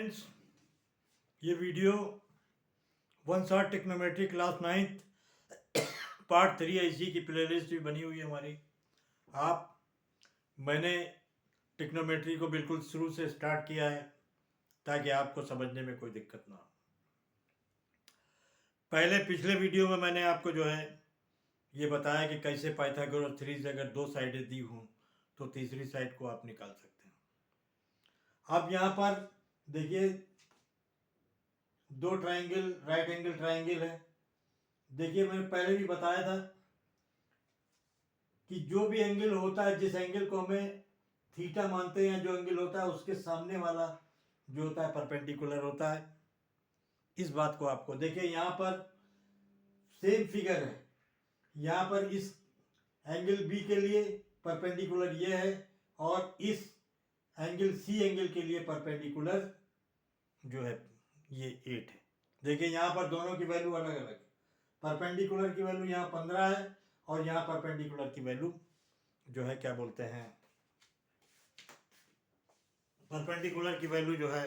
Friends, ये video one shot टेक्नोमेट्री class 9th part 3 इसी की प्लेलिस्ट भी बनी हुई है हमारी। मैंने टेक्नोमेट्री को बिल्कुल शुरू से स्टार्ट किया है ताकि आपको समझने में कोई दिक्कत ना हो। पहले पिछले वीडियो में मैंने आपको जो है ये बताया कि कैसे पाइथागोरस थ्योरम से अगर दो साइडें दी हों तो तीसरी साइड को आप निकाल सकते हैं। अब यहाँ पर देखिए दो ट्राइंगल, राइट एंगल ट्राइंगल है। देखिए मैंने पहले भी बताया था कि जो भी एंगल होता है, जिस एंगल को हमें थीटा मानते हैं, जो एंगल होता है उसके सामने वाला जो होता है परपेंडिकुलर होता है। इस बात को आपको देखिए, यहाँ पर सेम फिगर है। यहाँ पर इस एंगल बी के लिए परपेंडिकुलर ये है और इस एंगल सी एंगल के लिए परपेंडिकुलर जो है ये 8 है। देखिए यहाँ पर दोनों की वैल्यू अलग अलग है। परपेंडिकुलर की वैल्यू यहाँ 15 है और यहाँ परपेंडिकुलर की वैल्यू जो है क्या बोलते हैं, परपेंडिकुलर की वैल्यू जो है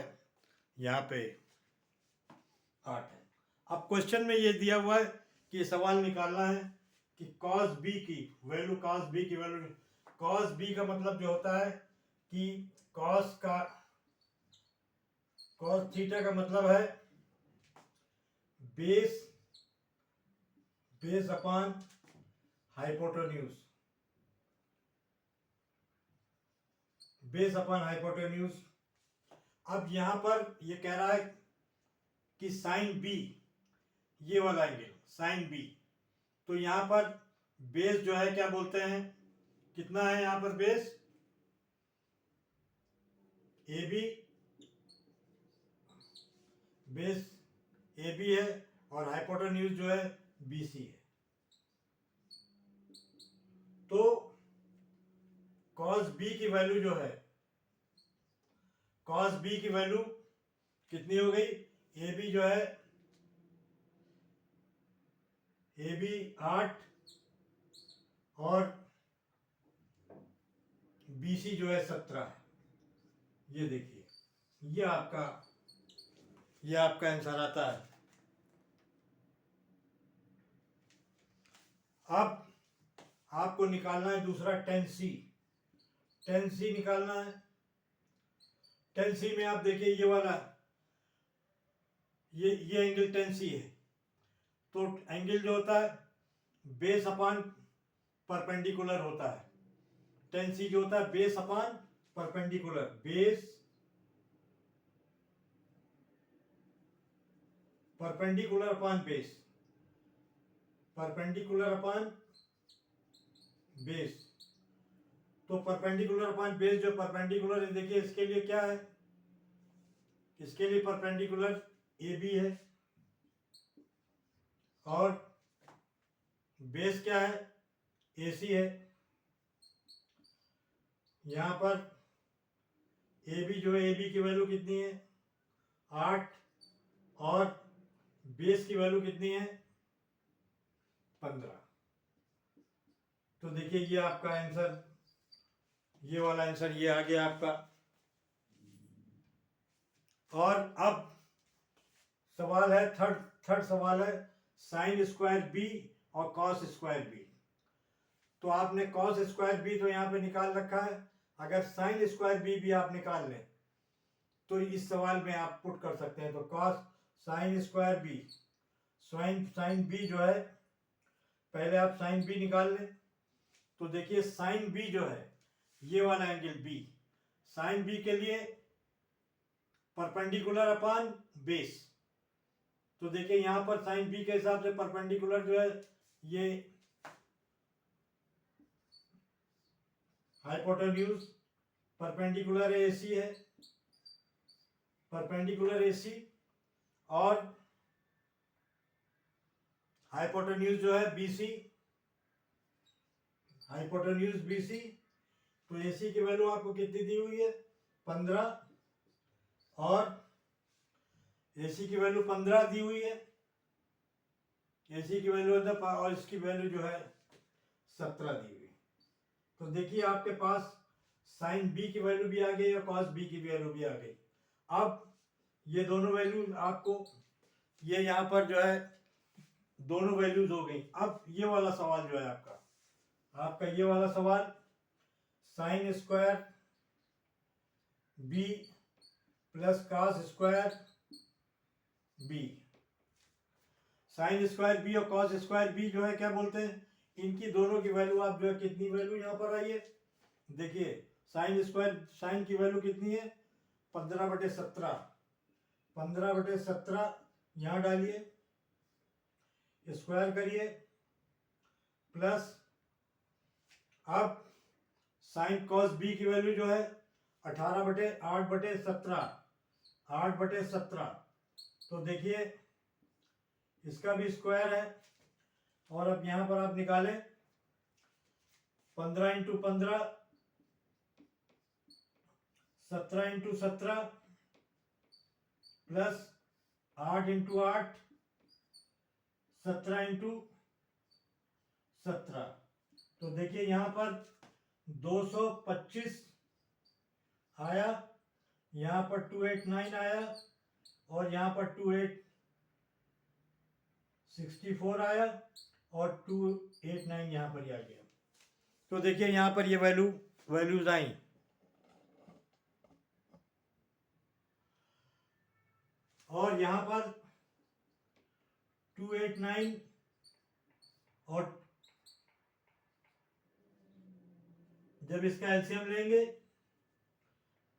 यहाँ पे 8 है। अब क्वेश्चन में ये दिया हुआ है कि सवाल निकालना है कि cos b की वैल्यू, cos b का मतलब जो होता है कि cos थीटा का मतलब है base upon hypotenuse, base upon hypotenuse. अब यहां पर ये कह रहा है कि साइन बी, ये वाला एंगल साइन बी, तो यहां पर बेस जो है क्या बोलते हैं, कितना है यहां पर base A B, base A B है और हाइपोटेन्यूज जो है बी सी है। तो cos b की वैल्यू जो है, cos b की वैल्यू कितनी हो गई, ए बी जो है ए बी 8 और बी सी जो है 17 है। ये देखिए ये आपका आंसर आता है। अब आपको निकालना है दूसरा tan c। tan c निकालना है। tan c में आप देखिए ये वाला, ये एंगल tan c है। तो एंगल जो होता है बेस अपॉन परपेंडिकुलर होता है। tan c जो होता है base upon perpendicular, base perpendicular upon base, perpendicular upon base. तो परपेंडिकुलर अपॉन बेस जो परपेंडिकुलर है, देखिए इसके लिए क्या है, इसके लिए परपेंडिकुलर ए बी है और बेस क्या है, ए सी है। यहां पर ए बी जो है, ए बी की वैल्यू कितनी है 8 और बेस की वैल्यू कितनी है 15। तो देखिए ये आपका आंसर, ये वाला आंसर ये आ गया आपका। और अब सवाल है थर्ड सवाल है साइन स्क्वायर बी और कॉस स्क्वायर बी। तो आपने कॉस स्क्वायर बी तो यहाँ पे निकाल रखा है। अगर साइन स्क्वायर बी भी आप निकाल लें तो इस सवाल में आप पुट कर सकते हैं। तो cos sine square B, sine B जो है, पहले आप साइन बी निकाल लें। तो देखिए साइन बी जो है ये वाला एंगल बी, साइन बी के लिए परपेंडिकुलर अपॉन बेस। तो देखिए यहां पर साइन बी के हिसाब से परपेंडिकुलर जो है ये हाइपोटेन्यूज, परपेंडिकुलर ए सी है, परपेंडिकुलर ए सी और हाइपोटेन्यूज जो है B C, hypotenuse B C. तो ए सी की वैल्यू आपको कितनी दी हुई है 15 और ए सी की वैल्यू 15 दी हुई है, ए सी की वैल्यू और इसकी वैल्यू जो है 17 दी हुई। तो देखिए आपके पास साइन बी की वैल्यू भी आ गई और कॉस बी की वैल्यू भी आ गई। अब ये दोनों वैल्यू आपको, ये यहाँ पर जो है दोनों वैल्यूज हो गई। अब ये वाला सवाल जो है आपका ये वाला सवाल, sine square B plus cos square B. Sine square B और कॉस स्क्वायर बी जो है क्या बोलते हैं, इनकी दोनों की वैल्यू आप जो है, कितनी वैल्यू यहाँ पर आई है, देखिए साइन स्क्वायर, साइन की वैल्यू कितनी है 15/17, 15/17 यहाँ डालिए, स्क्वायर करिए, प्लस अब साइन कॉस बी की वैल्यू जो है 18/8/17, 8/17। तो देखिए इसका भी स्क्वायर है, और अब यहां पर आप निकालें 15 × 15, 17 × 17 प्लस 8 × 8, 17 × 17। तो देखिए यहां पर 225 आया, यहां पर 289 आया, और यहां पर 2864 आया, और 289 यहां पर ही आ गया। तो देखिए यहां पर ये वैल्यूज आई। और यहां पर 289 और जब इसका एलसीएम लेंगे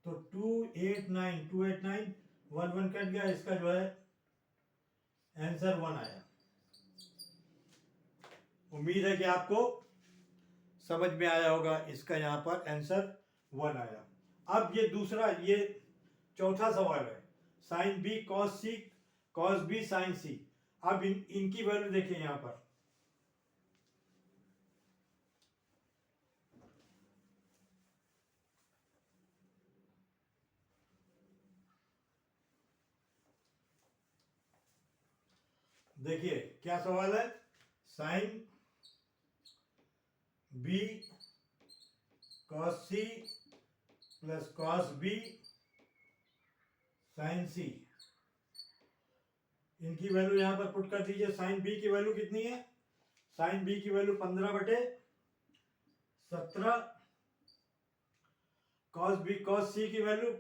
तो 289 1 1 कट गया, इसका जो है आंसर 1 आया। उम्मीद है कि आपको समझ में आया होगा, इसका यहाँ पर आंसर 1 आया। अब ये दूसरा, ये चौथा सवाल है, sine B cos C, cos B sine C. अब इनकी वैल्यू देखिए यहाँ पर, देखिए क्या सवाल है, sine B cos C plus cos B sine C, इनकी वैल्यू यहां पर पुट कर दीजिए। साइन बी की वैल्यू कितनी है, साइन बी की वैल्यू 15/17, कॉस सी की वैल्यू,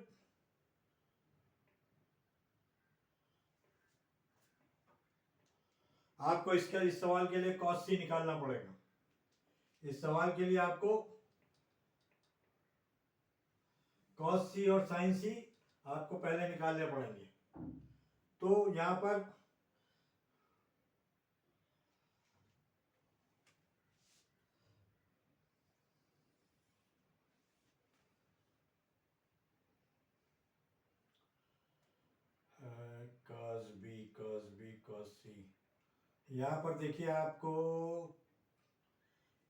आपको इसका, इस सवाल के लिए कॉस सी निकालना पड़ेगा। इस सवाल के लिए आपको कॉस सी और साइन सी आपको पहले निकालने पड़ेंगे। तो यहां पर कॉस सी, यहाँ पर देखिए आपको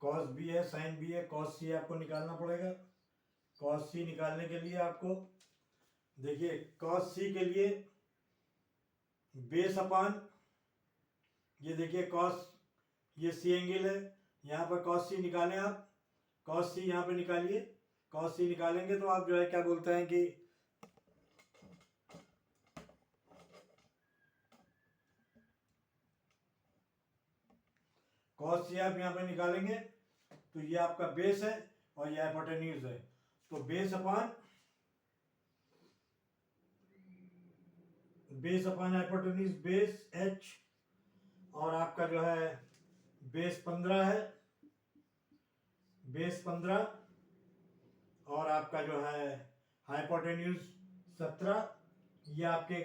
कॉस बी है, साइन बी है, कॉस सी आपको निकालना पड़ेगा। कॉस सी निकालने के लिए आपको देखिए, कॉस सी के लिए बेस अपान, ये देखिए कॉस, ये सी एंगल है, यहाँ पर कॉस सी निकालें आप, कॉस सी यहाँ पे निकालिए। कॉस सी निकालेंगे तो आप जो है क्या बोलते हैं कि कॉस सी आप यहाँ पे निकालेंगे तो ये आपका बेस है और ये हाइपोटेन्यूज है। तो base upon hypotenuse, base H, और आपका जो है बेस 15 है, बेस 15, और आपका जो है हाइपोटेन्यूज 17। ये आपके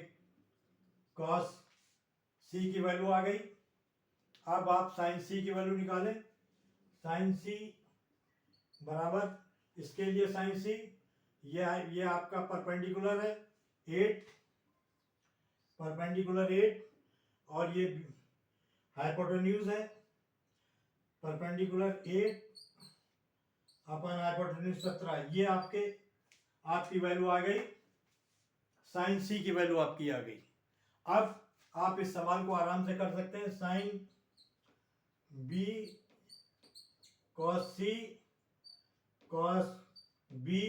कॉस सी की वैल्यू आ गई। अब आप साइन सी की वैल्यू निकालें। साइन सी बराबर, इसके लिए साइन सी, ये आपका परपेंडिकुलर है 8, परपेंडिकुलर 8, और ये हाइपोटेन्यूज है परपेंडिकुलर 8 अपन हाइपोटेन्यूज 17। ये आपकी वैल्यू आ गई, साइन सी की वैल्यू आपकी आ गई। अब आप इस सवाल को आराम से कर सकते हैं, sine B cos C cos B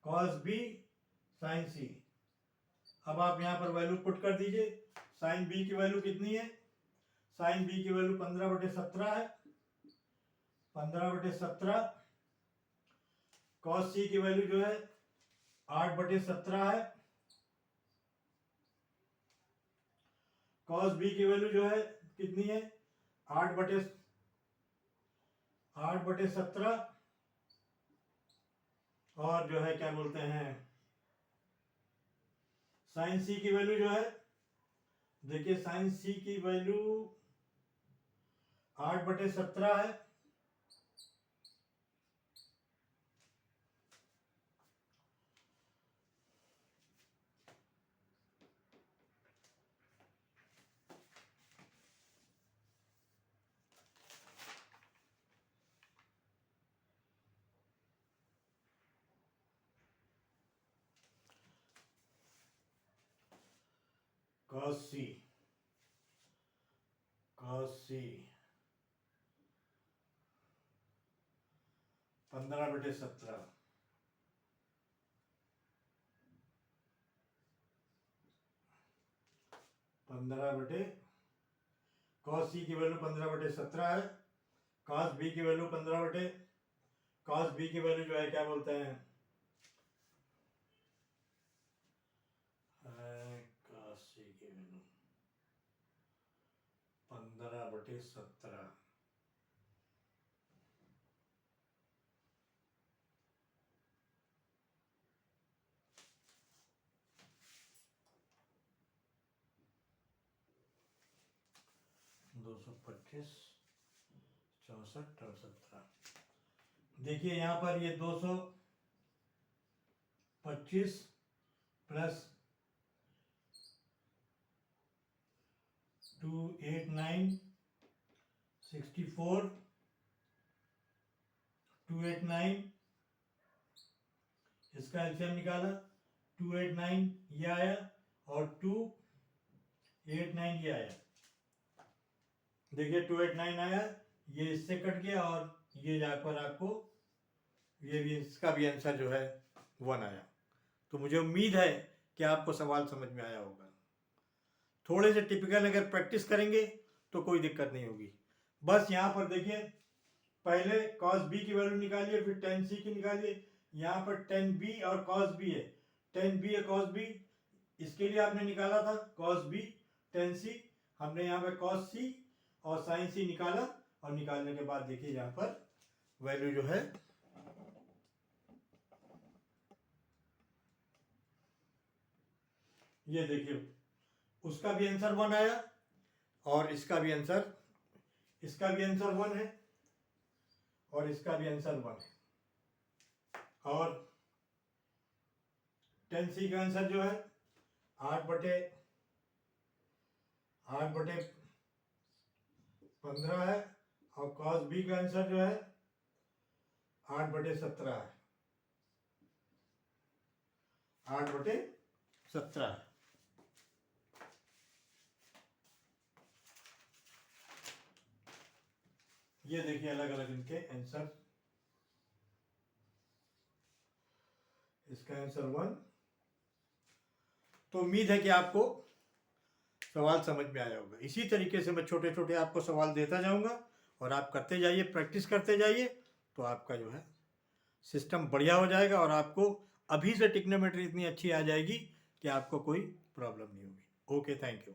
cos B sine C. अब आप यहाँ पर वैल्यू पुट कर दीजिए। साइन बी की वैल्यू कितनी है? साइन बी की वैल्यू 15/17 है, 15/17। कॉस सी की वैल्यू जो है 8/17 है। कॉस बी की वैल्यू जो है कितनी है? 8/17। और जो है क्या बोलते हैं, साइन सी की वैल्यू जो है, देखिए साइन सी की वैल्यू 8/17 है। cos c 15/17। cos c की वैल्यू 15/17 है। cos b की वैल्यू 15 cos b की वैल्यू जो है क्या बोलते हैं, cos c की वैल्यू 15/17। दो सौ 64 और 17। देखिए यहाँ पर ये 225 प्लस 289 64 289, इसका एलसीएम निकाला 289 ये आया और 289 ये आया। देखिए 289 आया, ये इससे कट गया और ये यहाँ पर आपको ये भी, इसका भी आंसर जो है 1 आया। तो मुझे उम्मीद है कि आपको सवाल समझ में आया होगा। थोड़े से टिपिकल अगर प्रैक्टिस करेंगे तो कोई दिक्कत नहीं होगी। बस यहाँ पर देखिए, पहले cos b की वैल्यू निकालिए, फिर tan c की निकालिए। यहाँ पर tan b और cos b है, tan b और cos b, इसके लिए आपने निकाला था cos b tan c। हमने यहाँ पे cos c और sin c निकाला, और निकालने के बाद देखिए यहाँ पर वैल्यू जो है ये देखिए, उसका भी आंसर 1 आया और इसका भी आंसर 1 है और इसका भी आंसर 1 है। और tan c का आंसर जो है 8/15 है और cos b का आंसर जो है 8/17 है, 8/17 है। ये देखिए अलग अलग इनके आंसर, इसका आंसर 1। तो उम्मीद है कि आपको सवाल समझ में आया होगा। इसी तरीके से मैं छोटे छोटे आपको सवाल देता जाऊंगा और आप करते जाइए, प्रैक्टिस करते जाइए, तो आपका जो है सिस्टम बढ़िया हो जाएगा और आपको अभी से टिक्नोमेट्री इतनी अच्छी आ जाएगी कि आपको कोई प्रॉब्लम नहीं होगी। Okay, thank you.